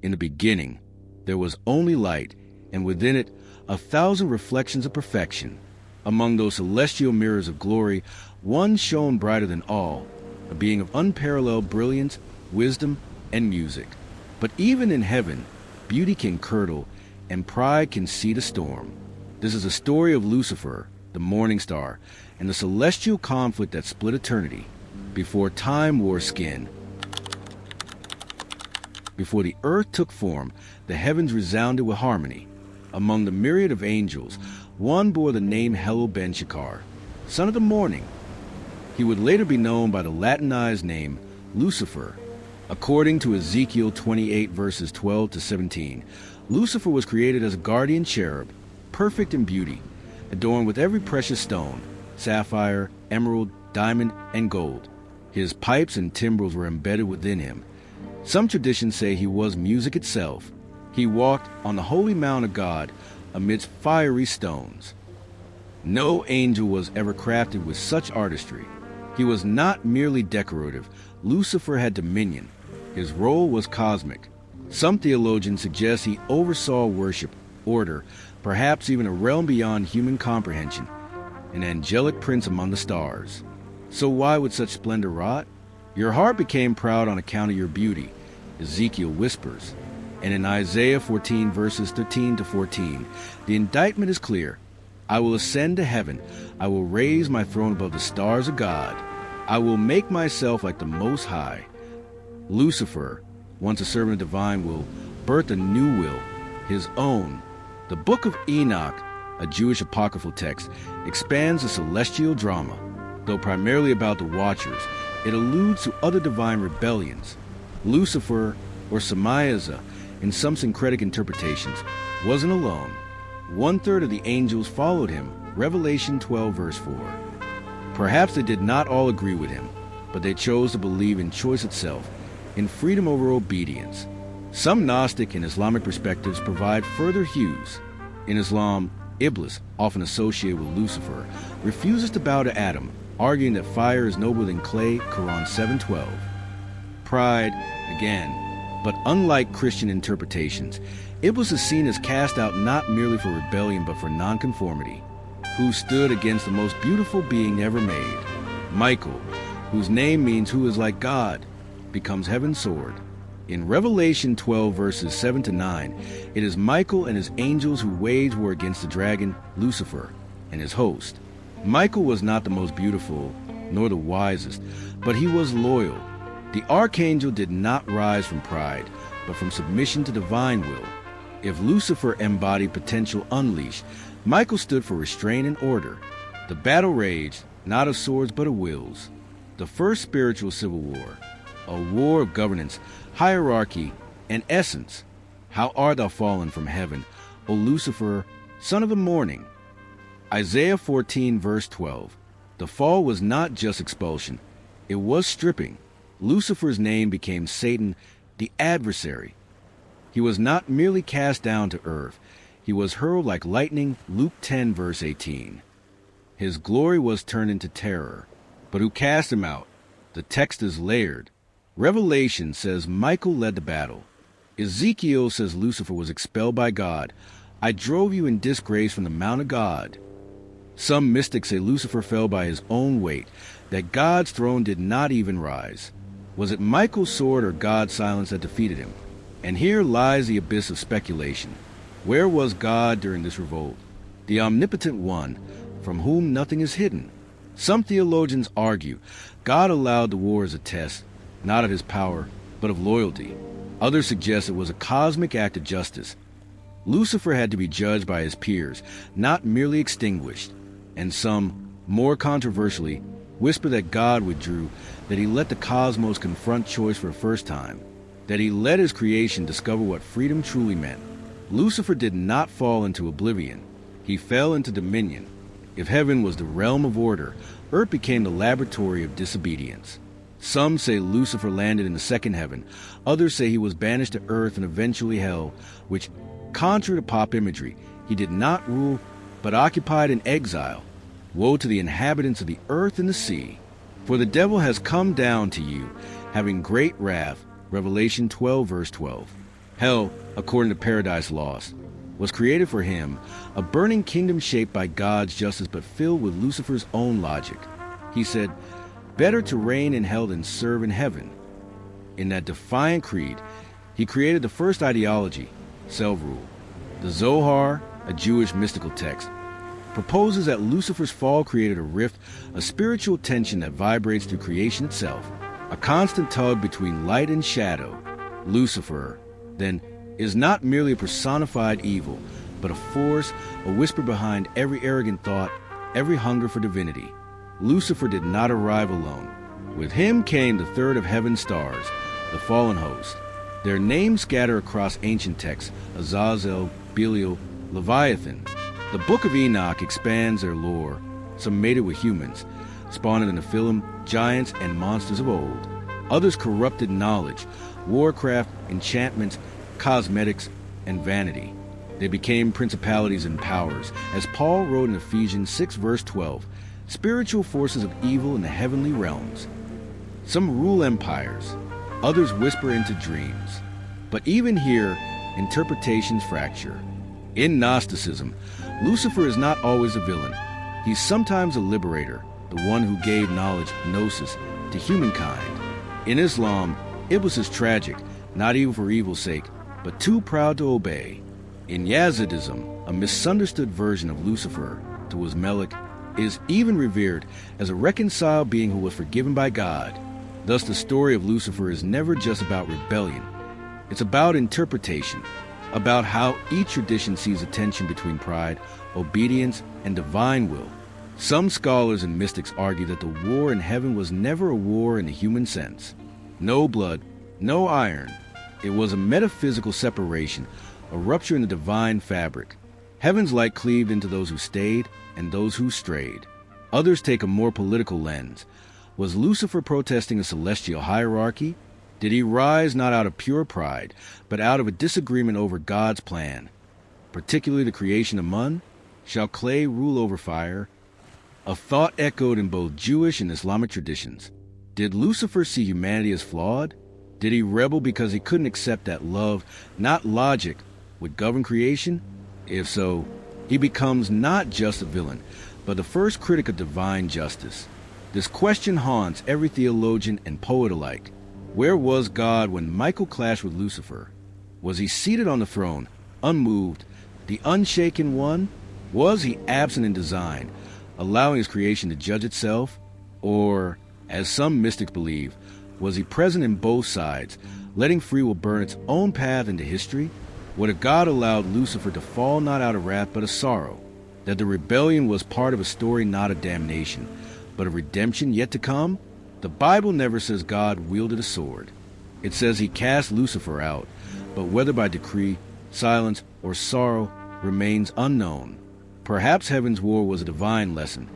In the beginning, there was only light, and within it 1,000 reflections of perfection. Among those celestial mirrors of glory, one shone brighter than all, a being of unparalleled brilliance, wisdom, and music. But even in heaven, beauty can curdle, and pride can seed a storm. This is a story of Lucifer, the morning star, and the celestial conflict that split eternity. Before time wore skin, before the earth took form, the heavens resounded with harmony. Among the myriad of angels, one bore the name Helo ben Shakar, son of the morning. He would later be known by the Latinized name Lucifer. According to Ezekiel 28 verses 12 to 17, Lucifer was created as a guardian cherub, perfect in beauty, adorned with every precious stone, sapphire, emerald, diamond, and gold. His pipes and timbrels were embedded within him. Some traditions say he was music itself. He walked on the holy mount of God amidst fiery stones. No angel was ever crafted with such artistry. He was not merely decorative. Lucifer had dominion. His role was cosmic. Some theologians suggest he oversaw worship, order, perhaps even a realm beyond human comprehension, an angelic prince among the stars. So why would such splendor rot? Your heart became proud on account of your beauty, Ezekiel whispers. And in Isaiah 14 verses 13 to 14, the indictment is clear. I will ascend to heaven. I will raise my throne above the stars of God. I will make myself like the Most High. Lucifer, once a servant of divine, will birth a new will, his own. The Book of Enoch, a Jewish apocryphal text, expands the celestial drama. Though primarily about the Watchers, it alludes to other divine rebellions. Lucifer, or Samayaza, in some syncretic interpretations, wasn't alone. 1/3 of the angels followed him, Revelation 12 verse 4. Perhaps they did not all agree with him, but they chose to believe in choice itself, in freedom over obedience. Some Gnostic and Islamic perspectives provide further hues. In Islam, Iblis, often associated with Lucifer, refuses to bow to Adam, arguing that fire is nobler than clay, Quran 7:12. Pride, again. But unlike Christian interpretations, Iblis is seen as cast out not merely for rebellion but for nonconformity. Who stood against the most beautiful being ever made? Michael, whose name means who is like God, becomes heaven's sword. In Revelation 12 verses 7 to 9, it is Michael and his angels who wage war against the dragon, Lucifer, and his host. Michael was not the most beautiful, nor the wisest, but he was loyal. The archangel did not rise from pride, but from submission to divine will. If Lucifer embodied potential unleashed, Michael stood for restraint and order. The battle raged, not of swords but of wills. The first spiritual civil war, a war of governance, hierarchy, and essence. How art thou fallen from heaven, O Lucifer, son of the morning? Isaiah 14 verse 12. The fall was not just expulsion, it was stripping. Lucifer's name became Satan, the adversary. He was not merely cast down to earth, he was hurled like lightning, Luke 10 verse 18. His glory was turned into terror. But who cast him out? The text is layered. Revelation says Michael led the battle. Ezekiel says Lucifer was expelled by God. I drove you in disgrace from the mount of God. Some mystics say Lucifer fell by his own weight, that God's throne did not even rise. Was it Michael's sword or God's silence that defeated him? And here lies the abyss of speculation. Where was God during this revolt? The omnipotent one, from whom nothing is hidden. Some theologians argue God allowed the war as a test, not of his power, but of loyalty. Others suggest it was a cosmic act of justice. Lucifer had to be judged by his peers, not merely extinguished. And some, more controversially, whisper that God withdrew, that he let the cosmos confront choice for the first time, that he let his creation discover what freedom truly meant. Lucifer did not fall into oblivion. He fell into dominion. If heaven was the realm of order, earth became the laboratory of disobedience. Some say Lucifer landed in the second heaven. Others say he was banished to earth and eventually hell, which, contrary to pop imagery, he did not rule, but occupied in exile. Woe to the inhabitants of the earth and the sea. For the devil has come down to you, having great wrath, Revelation 12 verse 12. Hell, according to Paradise Lost, was created for him, a burning kingdom shaped by God's justice but filled with Lucifer's own logic. He said, "Better to reign in hell than serve in heaven." In that defiant creed, he created the first ideology, self-rule. The Zohar, a Jewish mystical text, proposes that Lucifer's fall created a rift, a spiritual tension that vibrates through creation itself, a constant tug between light and shadow. Lucifer, then, is not merely a personified evil, but a force, a whisper behind every arrogant thought, every hunger for divinity. Lucifer did not arrive alone. With him came the third of heaven's stars, the fallen host. Their names scatter across ancient texts: Azazel, Belial, Leviathan. The Book of Enoch expands their lore. Some mated with humans, spawning in the Nephilim, giants and monsters of old. Others corrupted knowledge, warcraft, enchantments, cosmetics, and vanity. They became principalities and powers, as Paul wrote in Ephesians 6 verse 12, spiritual forces of evil in the heavenly realms. Some rule empires, others whisper into dreams. But even here, interpretations fracture. In Gnosticism, Lucifer is not always a villain. He's sometimes a liberator, the one who gave knowledge, gnosis, to humankind. In Islam, Iblis is tragic, not evil for evil's sake, but too proud to obey. In Yazidism, a misunderstood version of Lucifer, Tawuz Melik, is even revered as a reconciled being who was forgiven by God. Thus, the story of Lucifer is never just about rebellion. It's about interpretation, about how each tradition sees a tension between pride, obedience, and divine will. Some scholars and mystics argue that the war in heaven was never a war in the human sense. No blood, no iron. It was a metaphysical separation, a rupture in the divine fabric. Heaven's light cleaved into those who stayed and those who strayed. Others take a more political lens. Was Lucifer protesting a celestial hierarchy? Did he rise not out of pure pride, but out of a disagreement over God's plan, particularly the creation of man? Shall clay rule over fire? A thought echoed in both Jewish and Islamic traditions. Did Lucifer see humanity as flawed? Did he rebel because he couldn't accept that love, not logic, would govern creation? If so, he becomes not just a villain, but the first critic of divine justice. This question haunts every theologian and poet alike. Where was God when Michael clashed with Lucifer? Was he seated on the throne, unmoved, the unshaken one? Was he absent in design, allowing his creation to judge itself? Or, as some mystics believe, was he present in both sides, letting free will burn its own path into history? What if God allowed Lucifer to fall not out of wrath but of sorrow? That the rebellion was part of a story not of damnation, but of redemption yet to come? The Bible never says God wielded a sword. It says he cast Lucifer out, but whether by decree, silence, or sorrow remains unknown. Perhaps heaven's war was a divine lesson,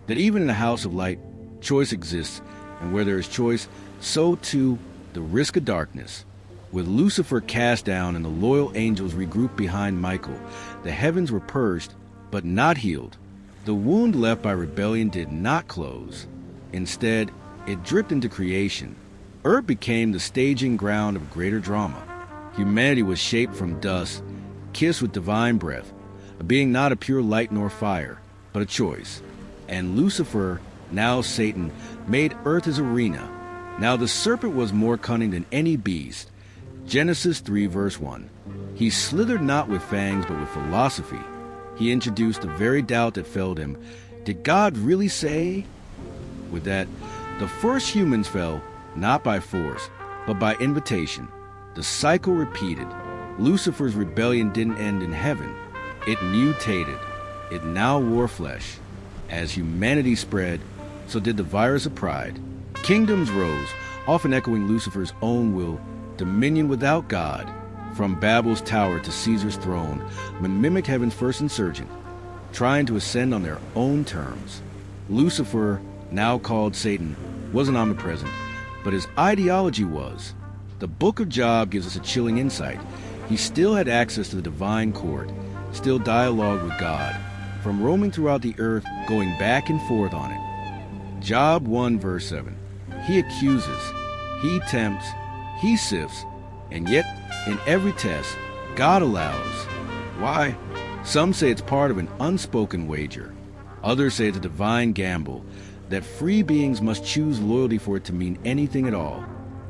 that even in the house of light, choice exists, and where there is choice, so too the risk of darkness. With Lucifer cast down and the loyal angels regrouped behind Michael, the heavens were purged, but not healed. The wound left by rebellion did not close. Instead, it dripped into creation. Earth became the staging ground of greater drama. Humanity was shaped from dust, kissed with divine breath, a being not of pure light nor fire, but a choice. And Lucifer, now Satan, made earth his arena. Now the serpent was more cunning than any beast. Genesis 3 verse 1. He slithered not with fangs but with philosophy. He introduced the very doubt that felled him. Did God really say? With that, the first humans fell, not by force, but by invitation. The cycle repeated. Lucifer's rebellion didn't end in heaven. It mutated. It now wore flesh. As humanity spread, so did the virus of pride. Kingdoms rose, often echoing Lucifer's own will, dominion without God. From Babel's tower to Caesar's throne, mimicked heaven's first insurgent, trying to ascend on their own terms. Lucifer, now called Satan, wasn't omnipresent, but his ideology was. The book of Job gives us a chilling insight. He still had access to the divine court, still dialogued with God, from roaming throughout the earth, going back and forth on it. Job 1 verse 7. He accuses, he tempts, he sifts, and yet In every test, God allows. Why? Some say it's part of an unspoken wager. Others say it's a divine gamble, that free beings must choose loyalty for it to mean anything at all.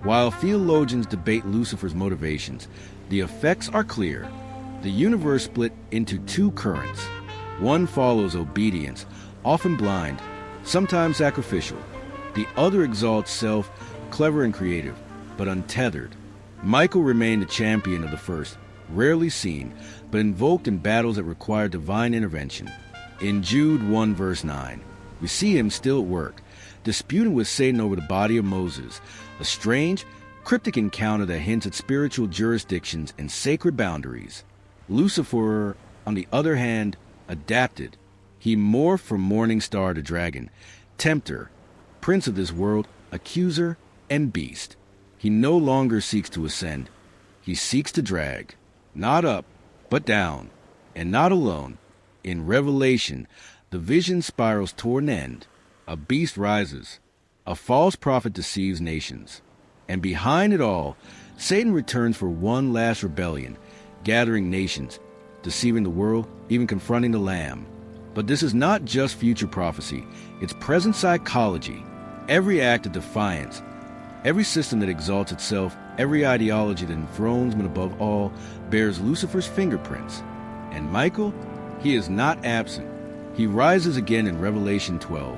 While theologians debate Lucifer's motivations, the effects are clear. The universe split into two currents. One follows obedience, often blind, sometimes sacrificial. The other exalts self, clever and creative, but untethered. Michael remained the champion of the first, rarely seen, but invoked in battles that required divine intervention. In Jude 1 verse 9, we see him still at work, disputing with Satan over the body of Moses, a strange, cryptic encounter that hints at spiritual jurisdictions and sacred boundaries. Lucifer, on the other hand, adapted. He morphed from morning star to dragon, tempter, prince of this world, accuser, and beast. He no longer seeks to ascend. He seeks to drag, not up, but down, and not alone. In Revelation, the vision spirals toward an end. A beast rises. A false prophet deceives nations. And behind it all, Satan returns for one last rebellion, gathering nations, deceiving the world, even confronting the Lamb. But this is not just future prophecy. It's present psychology. Every act of defiance, every system that exalts itself, every ideology that enthrones men above all, bears Lucifer's fingerprints. And Michael, he is not absent. He rises again in Revelation 12,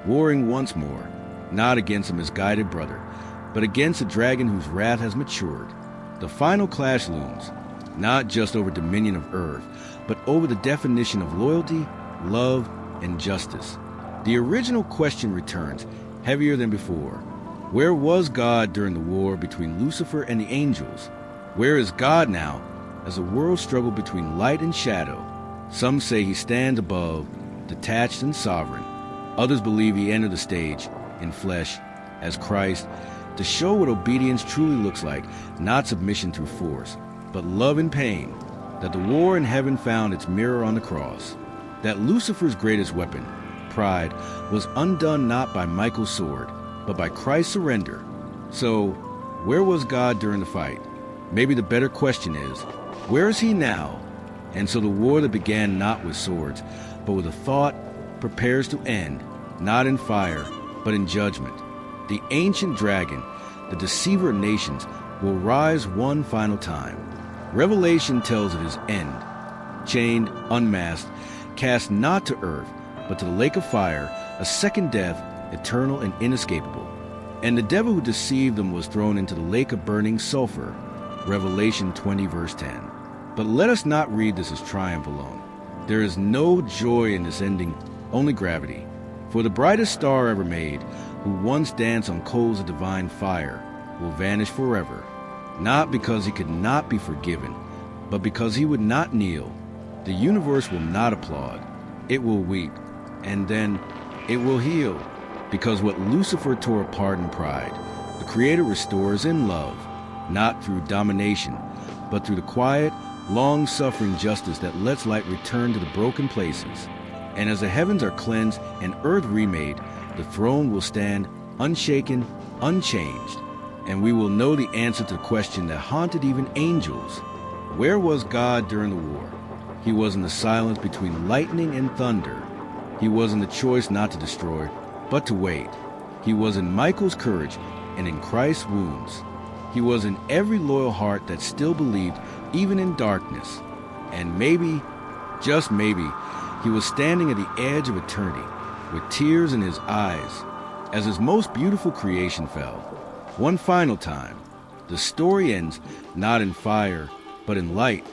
warring once more, not against a misguided brother, but against a dragon whose wrath has matured. The final clash looms, not just over dominion of earth, but over the definition of loyalty, love, and justice. The original question returns, heavier than before. Where was God during the war between Lucifer and the angels? Where is God now, as the world struggled between light and shadow? Some say he stands above, detached and sovereign. Others believe he entered the stage, in flesh, as Christ, to show what obedience truly looks like, not submission through force, but love and pain, that the war in heaven found its mirror on the cross, that Lucifer's greatest weapon, pride, was undone not by Michael's sword, but by Christ's surrender. So, where was God during the fight? Maybe the better question is, where is he now? And so the war that began not with swords, but with a thought, prepares to end, not in fire, but in judgment. The ancient dragon, the deceiver of nations, will rise one final time. Revelation tells of his end. Chained, unmasked, cast not to earth, but to the lake of fire, a second death, eternal and inescapable. And the devil who deceived them was thrown into the lake of burning sulfur. Revelation 20 verse 10. But let us not read this as triumph alone. There is no joy in this ending, only gravity. For the brightest star ever made, who once danced on coals of divine fire, will vanish forever, not because he could not be forgiven, but because he would not kneel. The universe will not applaud. It will weep, and then it will heal, because what Lucifer tore apart in pride, the Creator restores in love, not through domination, but through the quiet, long-suffering justice that lets light return to the broken places. And as the heavens are cleansed and earth remade, the throne will stand unshaken, unchanged, and we will know the answer to the question that haunted even angels. Where was God during the war? He was in the silence between lightning and thunder. He was in the choice not to destroy, but to wait. He was in Michael's courage and in Christ's wounds. He was in every loyal heart that still believed, even in darkness. And maybe, just maybe, he was standing at the edge of eternity, with tears in his eyes, as his most beautiful creation fell. One final time, the story ends not in fire, but in light,